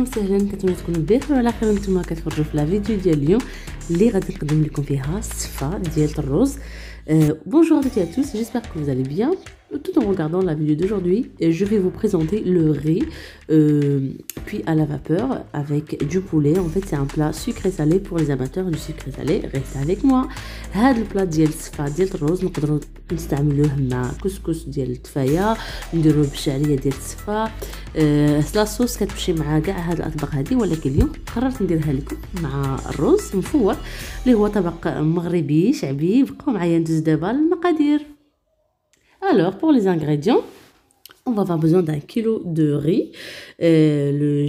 وسهلا، كنتمنى تكونوا بخير وعلى خير. نتوما كتفرجوا في لا فيديو ديال اليوم اللي غادي نقدم لكم فيها الصفه ديال الرز. Bonjour à toutes et à tous, j'espère que vous allez bien. Tout en regardant la vidéo d'aujourd'hui, je vais vous présenter le riz cuit à la vapeur avec du poulet. En fait, c'est un plat sucré salé pour les amateurs du sucré salé. Restez avec moi. هذا البلا ديال الصفه ديال الرز نقدروا نستعملوه مع كسكس ديال التفايه، نديروه بالشعريه ديال الصفه. لاصوص كتمشي مع كاع هاد الاطباق هذه، ولكن اليوم قررت نديرها لكم مع الرز مفور اللي هو طبق مغربي شعبي. بقاو معايا ندوز دابا المقادير. Alors pour les ingrédients, on va avoir besoin d'un kilo de riz.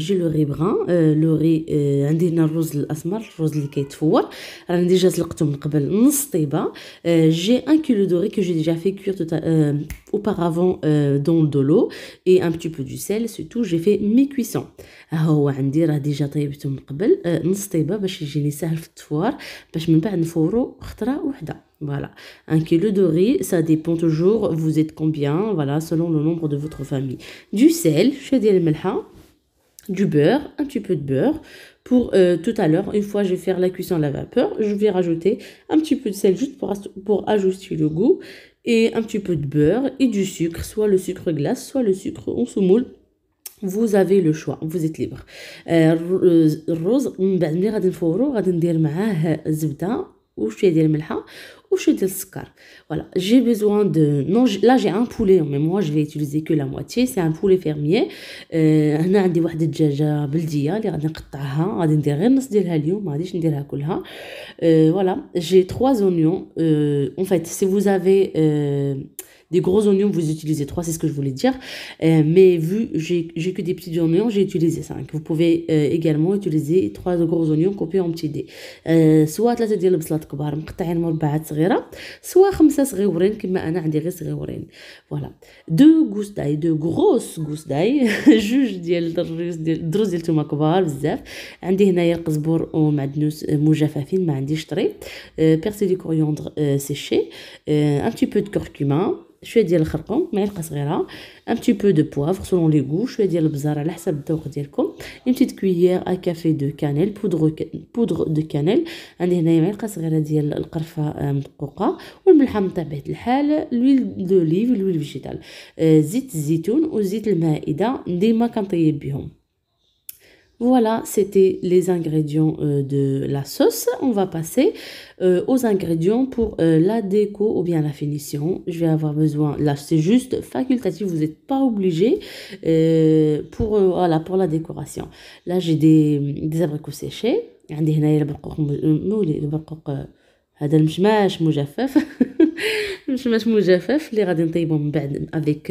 J'ai le riz brun, le riz عندنا الرز الاسمر، الرز اللي كيتفور راني ديجا سلقته من قبل نص طيبه. J'ai un kilo de riz que j'ai déjà fait cuire auparavant dans de l'eau et un petit peu du sel, c'est tout. J'ai fait mes cuissons. ها هو عندي راه ديجا طيبته من قبل نص طيبه باش يجيني سهل في التفوار، باش من بعد نفورو خطره وحده. Voilà, un kilo de riz, ça dépend toujours, vous êtes combien, voilà, selon le nombre de votre famille. Du sel, du beurre, un petit peu de beurre. Pour tout à l'heure, une fois je vais faire la cuisson à la vapeur, je vais rajouter un petit peu de sel juste pour ajouter le goût, et un petit peu de beurre et du sucre, soit le sucre glace, soit le sucre en semoule. Vous avez le choix, vous êtes libre. الرز من بعد ملي غادي نفورو غادي ندير معاه الزبده وشويه ديال الملحه وشويه ديال السكر. Voilà, j'ai besoin de là j'ai un poulet, mais moi je vais utiliser que la moitié, c'est un poulet fermier. هنا عندي واحد الدجاجه بلديه اللي غادي نقطعها، غادي ندير غير نص ديالها اليوم، ما غاديش نديرها كلها. Voilà, j'ai 3 oignons. En fait, si vous avez des gros oignons, vous utilisez 3, c'est ce que je voulais dire. Mais vu j'ai que des petits oignons, j'ai utilisé 5. Vous pouvez également utiliser 3 gros oignons coupés en petits dés. سواء 3 ديال البصلات كبار مقطعين مربعات صغيره، سواء 5 صغيورين كما انا عندي غير صغيورين. Voilà. 2 gousses d'ail, 2 grosses gousses d'ail. جوج ديال الدروز ديال الثومه كبار بزاف. عندي هنايا القزبر ومعدنوس مجففين، ما عنديش طري. Persil du coriandre séché, un petit peu de curcuma, شويه ديال الخرقوم معلقه صغيره، un petit peu de poivre selon les goûts، شويه ديال البزار على حسب الذوق ديالكم، une petite cuillère à café de cannelle, poudre de cannelle. عندي هنايا معلقه صغيره ديال القرفه مدقوقه، والملحه من طبيعه الحال، l'huile d'olive، l'huile végétale، زيت الزيتون وزيت المائده ديما كنطيب بهم. Voilà, c'était les ingrédients de la sauce. On va passer aux ingrédients pour la déco ou bien la finition. Je vais avoir besoin, là c'est juste facultatif, vous n'êtes pas obligé voilà, pour la décoration. Là j'ai des abricots séchés. عندي هنايا البرقوق هذا المشماش مجفف. مشماش مجفف اللي غادي نطيبو من بعد avec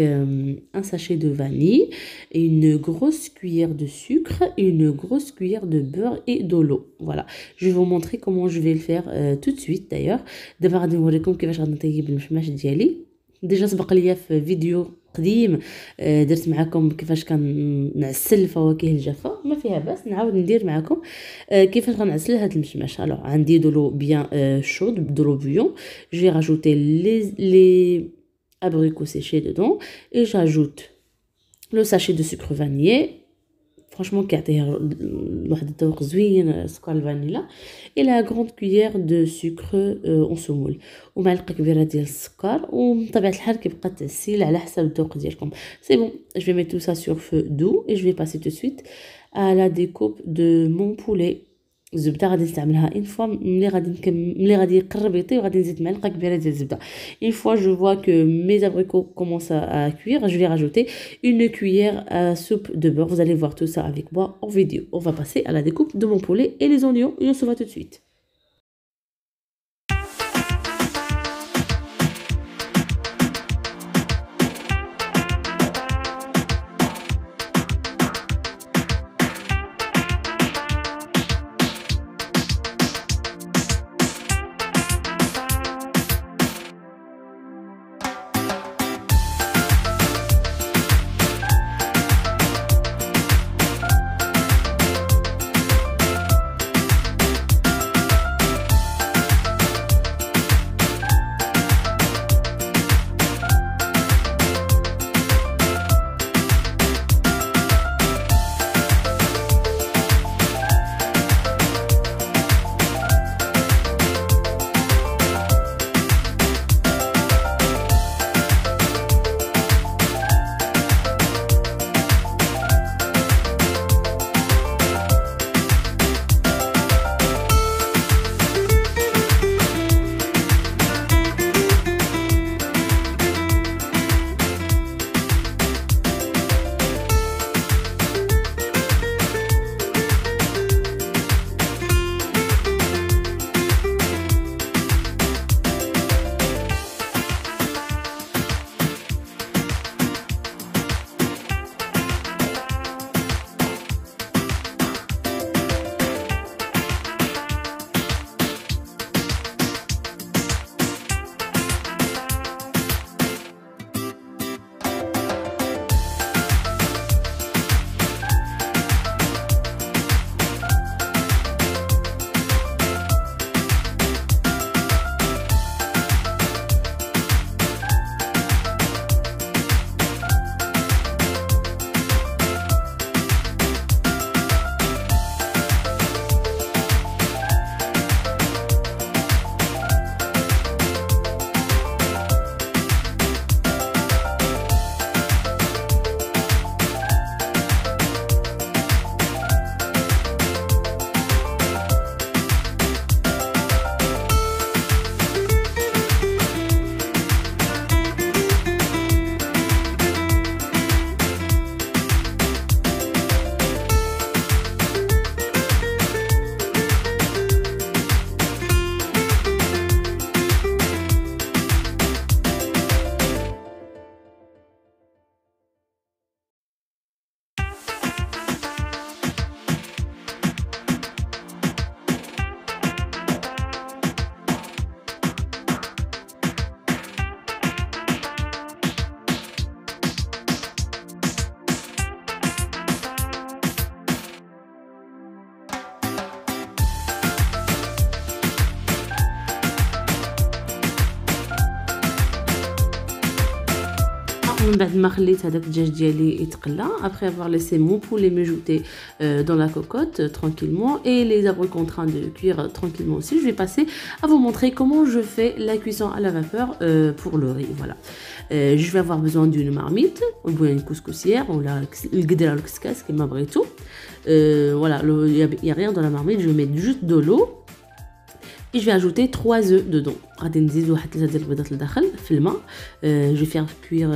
un sachet de vanille, une grosse cuillère de sucre, une grosse cuillère de beurre et de l'eau. Voilà, je vais vous montrer comment je vais le faire tout de suite. d'ailleurs دابا غادي نوريكم كيفاش غادي نطيب المشماش ديالي. ديجا سبق ليا في فيديو قديم درت معكم كيفاش كنعسل الفواكه الجافه، ما فيها باس نعاود ندير معكم كيفاش غنعسل هذا المشماش. الوغ عندي دولو بيان شود دولو بويون، j'ai rajouté les abricots séchés dedans et j'ajoute le sachet de sucre vanillé. Franchement كيعطيها واحد الذوق زوين سكر الفانيلا، et la grande cuillère de sucre en semoule، ومعلقه كبيره ديال السكر، وبطبيعه الحال كيبقى التعسيل على حسب الذوق ديالكم. C'est bon, je vais mettre tout ça sur feu doux et je vais passer tout de suite à la découpe de mon poulet. الزبده غادي نستعملها une fois ملي غادي يقرب يطيب غادي نزيد معلقه كبيره ديال الزبده. Une fois je vois que mes abricots commencent à cuire, je vais rajouter une cuillère à soupe de beurre. Vous allez voir tout ça avec moi en vidéo. On va passer à la découpe de mon poulet et les oignons et on se voit tout de suite. من بعد ما خليت هذاك الدجاج ديالي يتقلى après avoir laissé mon poulet mijoter dans la cocotte tranquillement et les abricots en train de cuire tranquillement aussi, je vais passer à vous montrer comment je fais la cuisson à la vapeur pour le riz. Voilà, je vais avoir besoin d'une marmite ou bien une couscoussière ou la القدرة ou le كسكاس كما بغيتو. Voilà, il y a rien dans la marmite, je vais mettre juste de l'eau. Et je vais ajouter 3 œufs dedans. غادي نزيد واحد 3 ديال البيضات لداخل في الماء. Je vais faire cuire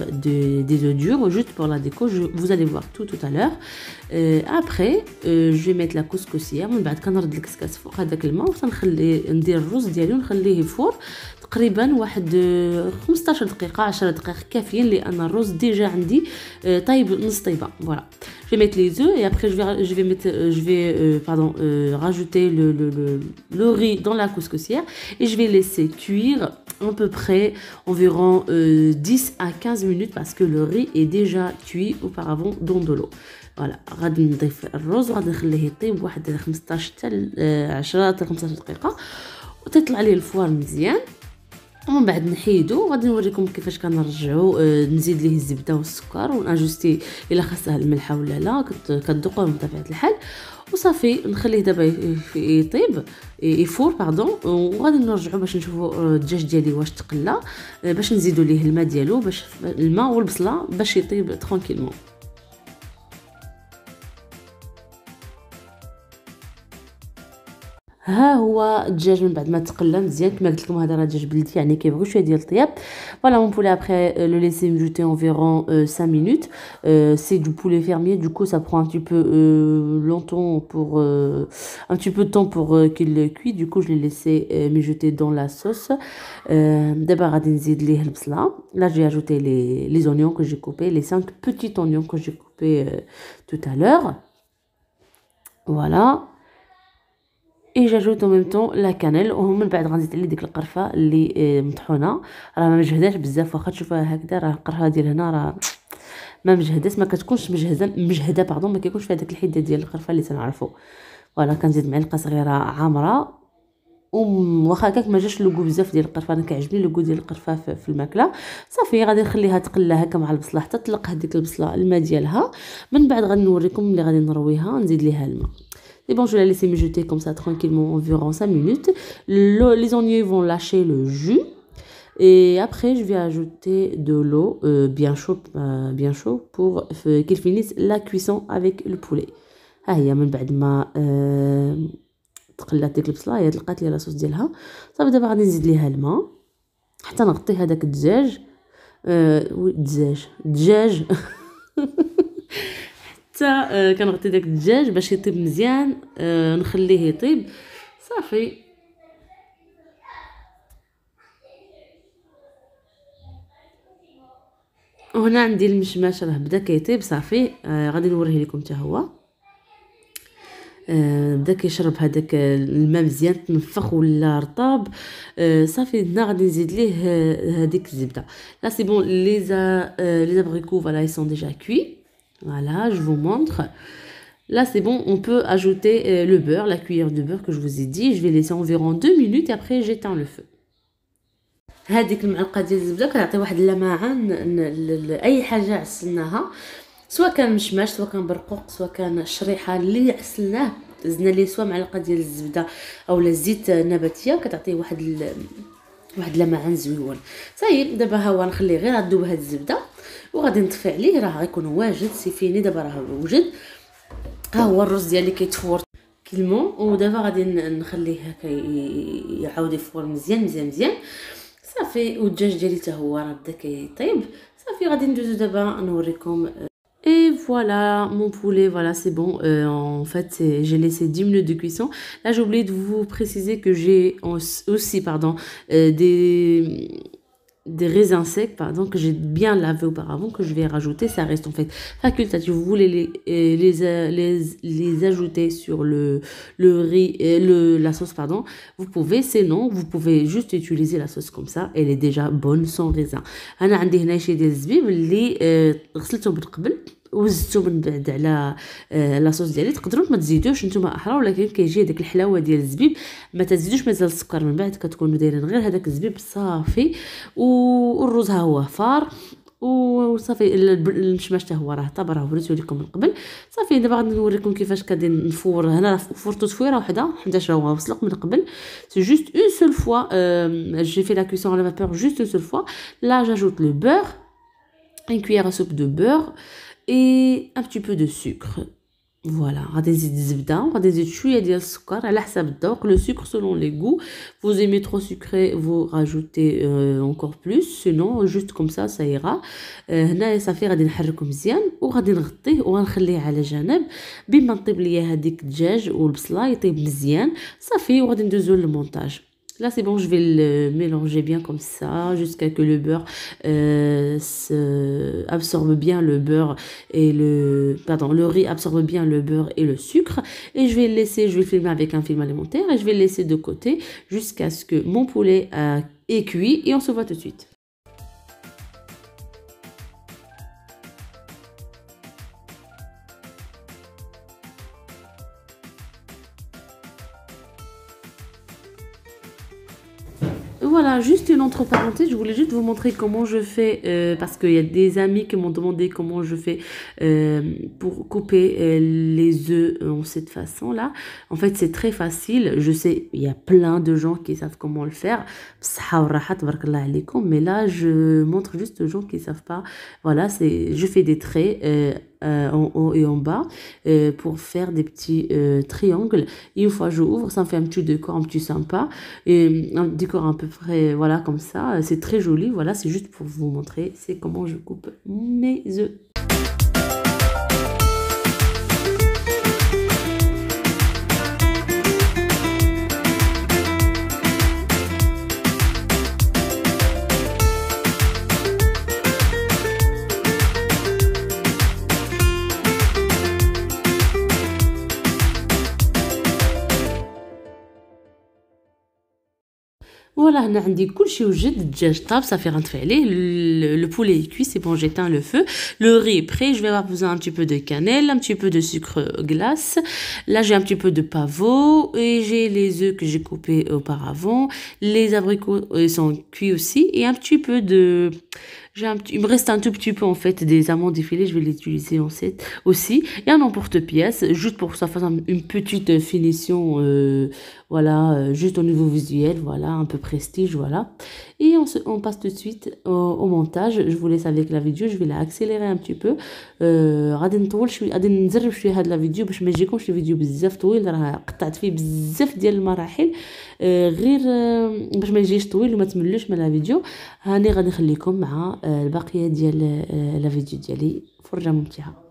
des œufs durs juste pour la déco. Vous allez voir tout à l'heure. Après je vais mettre la couscoussière. من بعد كنرد الكسكاس فوق هذاك الماء وتنخلي ندير الرز ديالي ونخليه يفور تقريبا واحد 15 دقيقه 10 دقائق كافيين لان الرز ديجا عندي طيب نص طيبه. Voilà, je vais mettre les œufs et après je vais rajouter le riz dans la couscoussière et je vais laisser cuire à peu près environ 10 à 15 minutes parce que le riz est déjà cuit auparavant dans de l'eau. Voilà, غادي نضيف الرز وغادي نخليه يطيب واحد 15 حتى 10 حتى 15 دقيقه وتطلع ليه الفوار مزيان. ومن بعد نحيدو وغادي نوريكم كيفاش كنرجعو نزيد ليه الزبده والسكر وناجوستي الا خاصها الملحه ولا لا كتذوقوهم بطبيعه الحال وصافي. نخليه دابا يطيب يفور وغادي نرجعو باش نشوفوا الدجاج ديالي واش تقلى باش نزيدو ليه الماء ديالو باش الماء والبصله باش يطيب ترانكيلمون. ها هو الدجاج من بعد ما تقلى مزيان كما قلت لكم هذا راه دجاج بلدي يعني كيبغيو شويه ديال الطياب. Voilà, mon poulet après le laisser mijoter environ 5 minutes. C'est du poulet fermier, du coup ça prend un petit peu longtemps pour un petit peu de temps pour qu'il cuit. Du coup je l'ai laissé mijoter dans la sauce. D'abord غادي نزيد ليه البصله. Là j'ai ajouté les oignons que j'ai coupés, les 5 petits oignons que j'ai coupés tout à l'heure. Voilà. Et j'ajoute en même temps la cannelle ومن بعد غنزيد عليه ديك القرفه اللي مطحونه راه ما مجهداش بزاف واخا تشوفوها هكذا راه القرفه ديال هنا راه ما مجهداش ما كتكونش مجهده ما كيكونش فيها داك الحده ديال القرفه اللي تنعرفوا. فوالا كنزيد معلقه صغيره عامره واخا هكاك ما جاش لوغو بزاف ديال القرفه انا كيعجبني لوغو ديال القرفه في الماكله. صافي غادي نخليها تقلى هكا مع البصله حتى تطلق هذيك البصله الماء ديالها. من بعد غادي نوريكم ملي غادي نرويها نزيد ليها الماء. Et bon, je vais la laisser mijoter comme ça tranquillement environ 5 minutes. Les oignons vont lâcher le jus. Et après, je vais ajouter de l'eau bien chaud pour qu'il finisse la cuisson avec le poulet. ها هي من بعد ما تقلات ديك البصله هي تلقات ليها لاصوص ديالها. صافي دابا غادي نزيد ليها الماء حتى نغطي هذاك الدجاج الدجاج حتى كنغطي داك الدجاج باش يطيب مزيان. نخليه يطيب صافي. وهنا عندي المشماش راه بدا كيطيب صافي. غادي نوريه لكم حتى هو بدا كيشرب هذاك الماء مزيان تنفخ ولا رطاب. صافي هنا غادي نزيد ليه هذيك الزبده. لا سي بون les abricots voilà ils sont déjà cuits. Voilà, je vous montre. Là, c'est bon, on peut ajouter le beurre, la cuillère de beurre que je vous ai dit. Je vais laisser environ 2 minutes et après j'éteins le feu. هذيك المعلقه ديال الزبده كتعطي واحد اللمعان اي حاجه عسلناها سواء كان مشماش سواء كان برقوق سواء كان شريحه اللي عسلناه زدنا ليه سواء معلقه ديال الزبده او الزيت نباتيه كتعطي واحد لمعان زويون. صايي دابا ها هو نخليه غير غدوب هاد الزبده وغادي نطفي عليه راه غيكون واجد سي فيني. دابا راه وجد ها هو الرز ديالي كيتفور كلمون ودابا غادي نخليه هكا يعاود يفور مزيان صافي. والدجاج ديالي حتى هو راه بدا كيطيب صافي. غادي ندوزو دابا نوريكم. Et voilà mon poulet, voilà c'est bon. En fait j'ai laissé 10 minutes de cuisson. Là j'ai oublié de vous préciser que j'ai aussi des raisins secs que j'ai bien lavé auparavant que je vais rajouter. Ça reste en fait facultatif. Vous voulez les ajouter sur le riz la sauce vous pouvez, sinon vous pouvez juste utiliser la sauce comme ça, elle est déjà bonne sans raisin. انا عندي هنا شي ديال الزبيب اللي غسلته من قبل وزدتو من بعد على لاصوص ديالي. تقدروا ما تزيدوش نتوما احرى ولكن كيجي داك الحلاوه ديال الزبيب. ما تزيدوش مازال السكر من بعد كتكونوا دايرين غير هذاك الزبيب صافي. والرز ها هو فار وصافي النشماش حتى هو راه طاب، راه وريته لكم من قبل. صافي دابا غادي نوريكم كيفاش غادي نفور. هنا فورتو تفويره وحده حيت راه مسلوق من قبل. سي جوست اون سول فوا j'ai fait la cuisson à la vapeur juste une seule fois. Là j'ajoute le beurre, une cuillère à soupe de beurre et un petit peu de sucre. Voilà, غادي نزيد الزبده وغادي نزيد شويه ديال السكر على حسب الذوق. Le sucre selon les goûts. Vous aimez trop sucré, vous rajoutez encore plus, sinon juste comme ça ira. هنا صافي غادي نحركو مزيان وغادي نغطيه وغنخليه على جنب بما نطيب ليا هذيك الدجاج والبصله يطيب مزيان. صافي وغادي ندوزو للمونتاج. Là c'est bon, je vais le mélanger bien comme ça jusqu'à que le beurre absorbe bien le beurre et le riz absorbe bien le beurre et le sucre. Et je vais le laisser, je vais le filmer avec un film alimentaire et je vais le laisser de côté jusqu'à ce que mon poulet est cuit et on se voit tout de suite. Voilà, juste une entre parenthèses, je voulais juste vous montrer comment je fais, parce qu'il y a des amis qui m'ont demandé comment je fais pour couper les œufs en cette façon-là. En fait, c'est très facile. Je sais, il y a plein de gens qui savent comment le faire. Mais là, je montre juste aux gens qui ne savent pas. Voilà, je fais des traits en haut et en bas pour faire des petits triangles. Et une fois j'ouvre, ça me fait un petit décor, un petit sympa, et un décor à peu près, voilà, comme ça. C'est très joli. Voilà, c'est juste pour vous montrer c'est comment je coupe mes œufs. Voilà, هنا عندي كلشي وجد. الدجاج طاب صافي غنطفي عليه. Le poulet est cuit, c'est bon, j'éteins le feu. Le riz est prêt. Je vais avoir besoin un petit peu de cannelle, un petit peu de sucre glace. Là j'ai un petit peu de pavot et j'ai les œufs que j'ai coupés auparavant. Les abricots sont cuits aussi et un petit peu de il me reste un tout petit peu en fait des amandes effilées, je vais les utiliser aussi. Et un emporte-pièce, juste pour que ça fasse une petite finition, voilà, juste au niveau visuel, voilà, un peu prestige, voilà. Et on passe tout de suite au montage. Je vous laisse avec la vidéo, je vais la accélérer un petit peu. غادي نطول شويه، غادي نزرب شويه هاد لا فيديو باش ما يجيكمش الفيديو بزاف طويل، راه قطعت فيه بزاف ديال المراحل، غير باش ما يجيش طويل وما تملوش من لا فيديو. هاني غادي نخليكم مع البقيه ديال لا فيديو ديالي. فرجه ممتعه.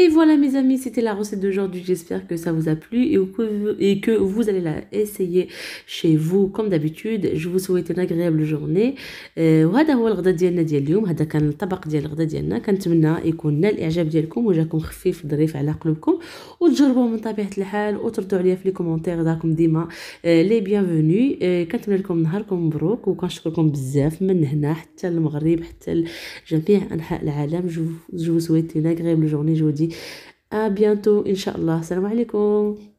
Et voilà mes amis, c'était la recette d'aujourd'hui. J'espère que ça vous a plu et que vous allez la essayer chez vous comme d'habitude. Je vous souhaite une agréable journée. وهذا هو الغداء ديالنا ديال اليوم. هذا كان الطبق ديال الغداء ديالنا. كنتمنى يكون نال الاعجاب ديالكم وجاكم خفيف ظريف على قلوبكم، وتجربوه من طبيعه الحال وتردوا عليا في لي كومونتير. راكم ديما لي بيانفوني. كنتمنى لكم نهاركم مبروك، وكنشكركم بزاف من هنا حتى المغرب حتى جميع انحاء العالم. جو vous souhaite une agréable journée. Je vous dis à bientôt, Inch'Allah. Salam alaikum.